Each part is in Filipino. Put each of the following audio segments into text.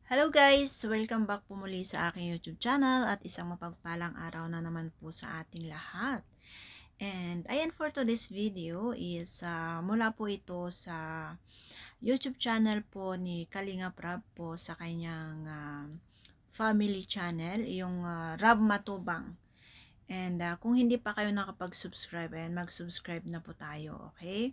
Hello guys! Welcome back po muli sa aking YouTube channel at isang mapagpalang araw na naman po sa ating lahat. And ayan, for today's video is mula po ito sa YouTube channel po ni Kalinga Prab po sa kanyang family channel, yung Rab Matubang. And kung hindi pa kayo nakapag-subscribe, ayan, mag-subscribe na po tayo, okay?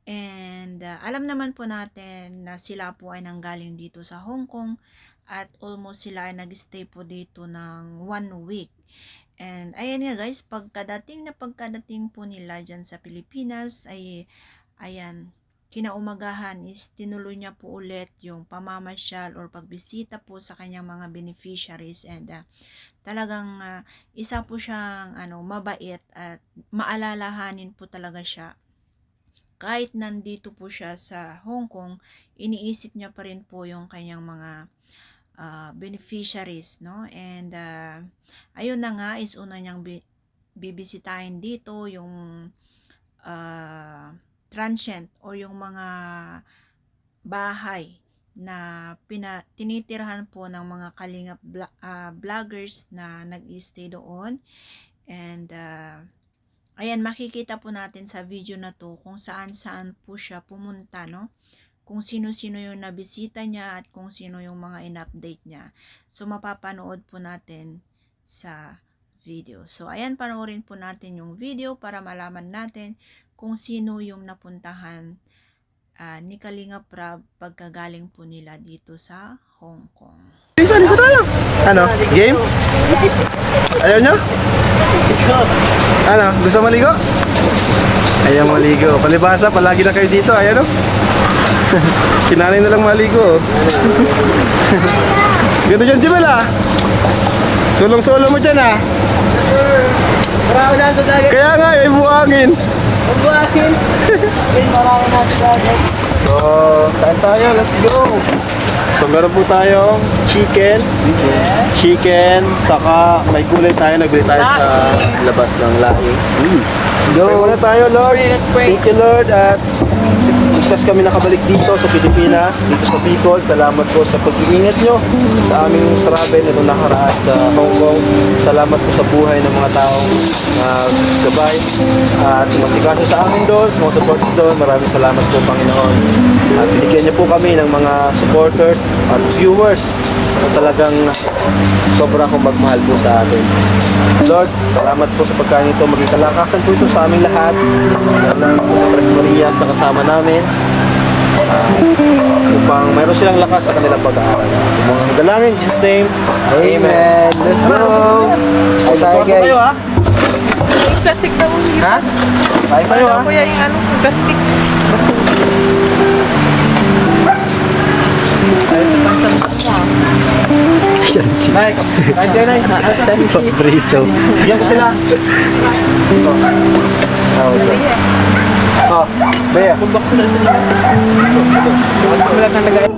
And alam naman po natin na sila po ay nanggaling dito sa Hong Kong at almost sila ay nag-stay po dito ng 1 week. And ayan nga guys, pagkadating po nila dyan sa Pilipinas ay ayan, kinaumagahan is tinuloy niya po ulit yung pamamasyal or pagbisita po sa kanyang mga beneficiaries. And talagang isa po siyang mabait at maalalahanin po talaga siya. Kahit nandito po siya sa Hong Kong, iniisip niya pa rin po yung kanyang mga beneficiaries, no? And ayun na nga, is una niyang bibisitahin dito yung transient or yung mga bahay na tinitirhan po ng mga kalingap vloggers na nag-stay doon. And ayan, makikita po natin sa video na to kung saan-saan po siya pumunta, no? Kung sino-sino yung nabisita niya at kung sino yung mga in-update niya. So, mapapanood po natin sa video. So, ayan, panoorin po natin yung video para malaman natin kung sino yung napuntahan ni Kalinga Prab pagkagaling po nila dito sa Hong Kong. Ano? Game? Ayaw nyo? Ano? Gusto maligo? Ayaw maligo. Palibasa, palagi na kayo dito. Ayaw no? Sinanay na lang maligo. Gano'n dyan, Jimel ah. Sulong-solo mo dyan ah. Marami na sa dagat. Kaya nga, ay buhangin. Ang buhatin. Marami na sa dagat. So, kain tayo. Let's go. So, meron po tayong chicken, saka may gulay tayo. Nagbili tayo sa labas ng laing. Go! Pray muna tayo, Lord. Thank you, Lord. At ligtas kami nakabalik dito sa Pilipinas, dito sa Bicol. Salamat po sa pag-iingat nyo sa aming travel na nakaraan sa Hong Kong. Salamat po sa buhay ng mga taong gabay at masikaso sa amin doon, sa mga supporters doon. Maraming salamat po, Panginoon. At binigyan niyo po kami ng mga supporters at viewers na talagang sobra akong magmahal po sa atin. Lord, salamat po sa pagkain ito. Maging kalakasan po ito sa aming lahat. Salamat po sa Tres Marias na kasama namin. Upang mayroon silang lakas sa kanilang pag-aaral. Mga dalangin in Jesus' name. Amen. Let's go! Ay tayo guys. Kayo, ha? Yung plastic na ulit. Ha? Kain kayo ha? Kuya, yung plastic. Nay, kain kayo nay. Paborito. Bigyan ko sila. Oh, Bea. Kumbak ko na sila. Wala kang nagay.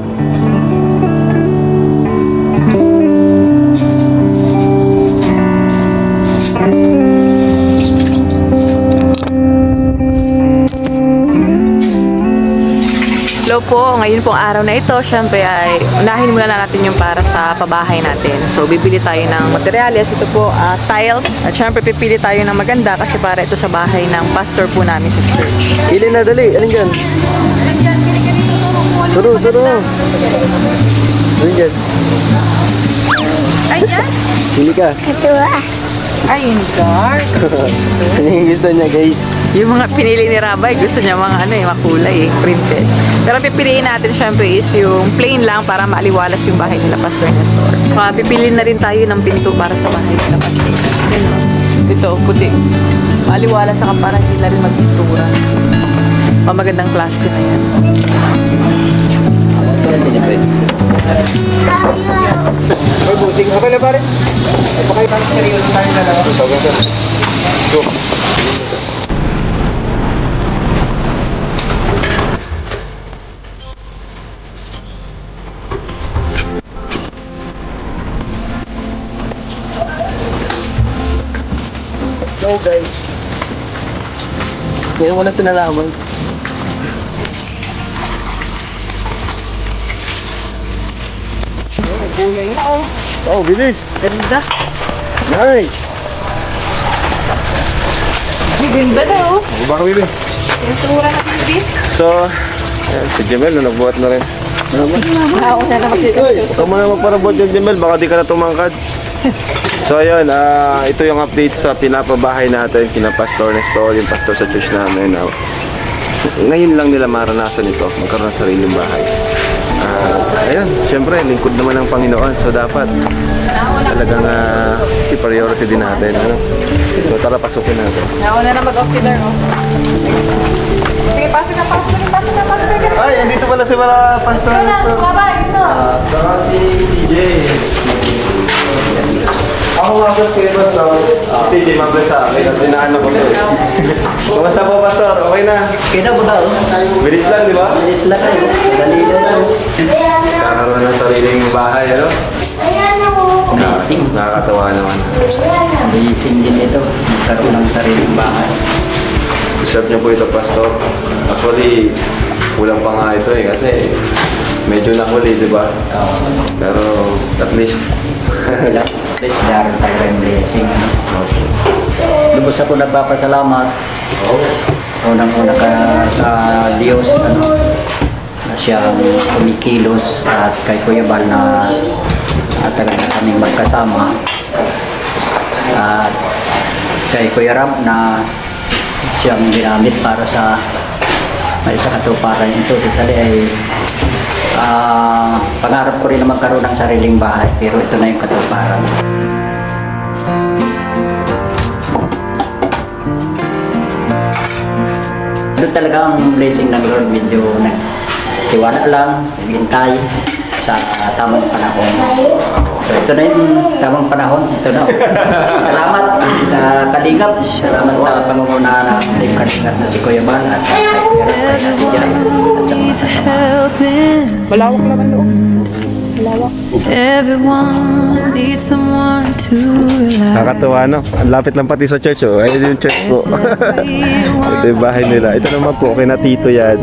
Hello po, ngayon pong araw na ito, syempre ay unahin muna natin yung para sa pabahay natin. So, bibili tayo ng materyales. Ito po, tiles. At syempre, pipili tayo ng maganda kasi para ito sa bahay ng pastor po namin sa church. Pili na, dali. Alin dyan? Turo. Alin dyan? Ay, yan? Pili ka. Ay, yung dark. Ano yung gusto niya, guys? Yung mga pinili ni Rabay, gusto niya mga makulay, printed. Pero pipiliin natin syempre is yung plain lang para maaliwalas yung bahay nila Pastor Nestor. Pipili na rin tayo ng pinto para sa bahay nila Pastor. Ito, puti. Maaliwalas saka para hindi na rin magpintura. Magandang klase na yan. Ay, busing. Okay na pare. Ay, pakay pa tayo na lang. Go. Go guys. Ngayon ko na ito nalaman. kuya yun. Oh, bilis. Ganda. Nice. Ganda na oh. Baka bilis. Yung tura na baby. So, ayan, si Jamel, nagbuhat na rin. Ako na naman dito. Ito mo na magparabot yung Jamel, baka di ka na tumangkad. So ayun, ito yung update sa pinapabahay natin, kina Pastor Nestor, yung pastor sa church namin. Ngayon lang nila maranasan ito, magkaroon ng sariling bahay. Ayun, syempre, lingkod naman ng Panginoon. So dapat talagang i-priority din natin. Ano? So tara, pasukin natin. Ako na mag-ocular oh. Sige, pasok na. Ay, andito pala si Pastor Nestor. Saka si TJ. Ako nga po si Pastor. TJ, mabay sa akin. At inaano ko. Kumusta po, Pastor? Okay na? Kita po daw. Bilis lang, di ba? Bilis lang kayo. Dalilan lang. Kakaroon ng sariling bahay, ano? Amazing. Nakakatawa naman. Amazing din ito. Magkaroon ng sariling bahay. Deserve niyo po ito, Pastor. Actually, kulang pa nga ito eh. Kasi medyo nahuli, di ba? Pero at least. Please, daran tayo yung blessing. Lubos ako nagpapasalamat. Unang-una ka sa Diyos, na siyang kumikilos at kay Kuya Bal na talaga kaming magkasama. At kay Kuya Ram na siyang ginamit para sa may sa katuparan ito. Dito ay pangarap ko rin na magkaroon ng sariling bahay, pero ito na yung katuparan. Doon talaga ang blessing ng Lord, medyo nagtiwala lang, naghintay sa tamang panahon. So ito na yung tamang panahon, ito na. Salamat sa Kalingap, salamat sa pangungunahan ng Team Kalingap na si Kuya Bal at kay Kuya Ram, kay Ate Jan, at sa mga kasama. Malawak naman loob. Malawak. Everyone needs someone to rely. Nakakatawa, no? Ang lapit lang pati sa church, oh. Ayun yung church po. Ito yung bahay nila. Ito naman po, kay na Tito yan.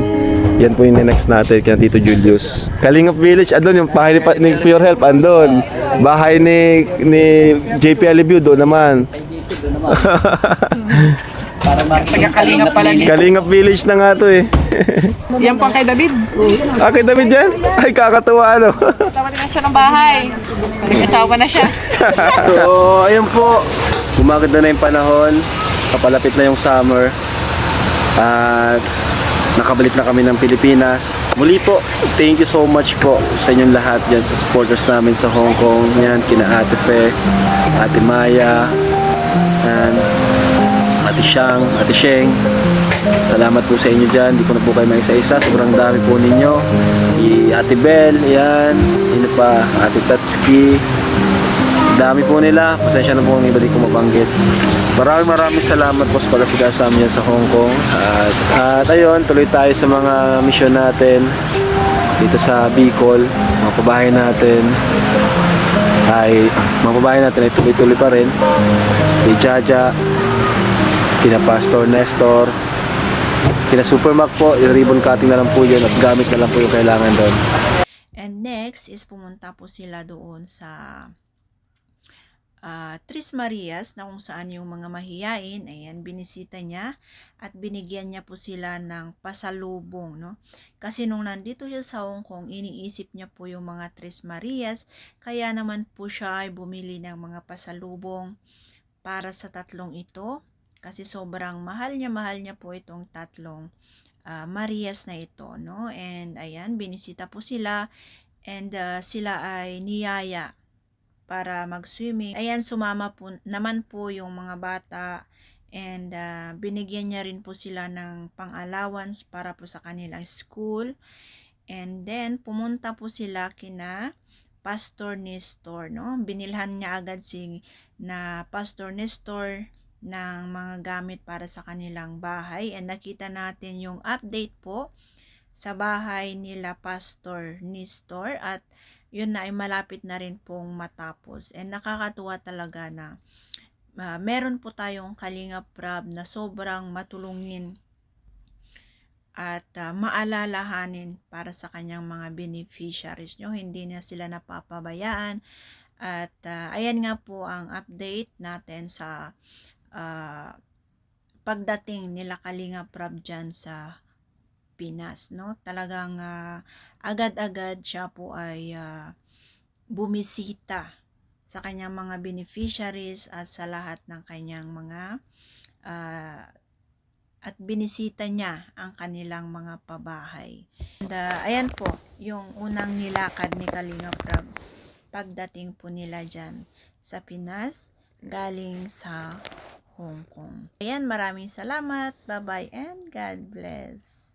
Yan po yung next natin, kay na Tito Julius. Kalingap Village, andun yung bahay ni Pure Help, andun. Bahay ni JP Alibio, doon naman. Taga-Kalingap pala ni. Kalingap Village na nga to eh. Yan po kay David. Kay David yan? Ay, kakatuwa, ano? Tawag na siya ng bahay. Nag-asawa na siya. So, ayun po. Gumaganda na yung panahon. Kapalapit na yung summer. At nakabalik na kami ng Pilipinas. Muli po, thank you so much po sa inyong lahat dyan sa supporters namin sa Hong Kong. Yan, kina Ate Fe, Ate Maya, and Ate Shang, Ate Sheng. Salamat po sa inyo dyan. Hindi ko na po kayo maisa-isa. Sobrang dami po ninyo. Si Ate Bel, yan. Sino pa? Ate Tatsuki. Dami po nila. Pasensya na po kung iba di ko mabanggit. Maraming salamat po sa pagkasigaw sa amin sa Hong Kong. At ayun, tuloy tayo sa mga mission natin dito sa Bicol. Mga pabahay natin ay tuloy-tuloy pa rin. Si Jaja, kina Pastor Nestor, kina Supermac po, yung ribbon cutting na lang po yun at gamit na lang po yung kailangan doon. And next is pumunta po sila doon sa Tres Marias na kung saan yung mga mahiyain, ayan, binisita niya at binigyan niya po sila ng pasalubong, no? Kasi nung nandito siya sa Hong Kong, iniisip niya po yung mga Tres Marias, kaya naman po siya ay bumili ng mga pasalubong para sa tatlong ito, kasi sobrang mahal niya po itong tatlong Marias na ito, no? And ayan, binisita po sila and sila ay niyaya para mag-swimming. Ayan, sumama po naman po yung mga bata and binigyan niya rin po sila ng pang-allowance para po sa kanilang school. And then, pumunta po sila kina Pastor Nestor, no? Binilhan niya agad na Pastor Nestor ng mga gamit para sa kanilang bahay. And nakita natin yung update po sa bahay nila Pastor Nestor at yun na ay malapit na rin pong matapos. And nakakatuwa talaga na meron po tayong Kalingap Rab na sobrang matulungin at maalalahanin para sa kanyang mga beneficiaries nyo. Hindi na sila napapabayaan. At ayan nga po ang update natin sa pagdating nila Kalinga Prab dyan sa Pinas, no? Talagang agad-agad siya po ay bumisita sa kanyang mga beneficiaries at sa lahat ng kanyang mga at binisita niya ang kanilang mga pabahay. And ayan po, yung unang nilakad ni Kalinga Prab pagdating po nila dyan sa Pinas, galing sa Hong Kong. Ayan, maraming salamat. Bye-bye and God bless.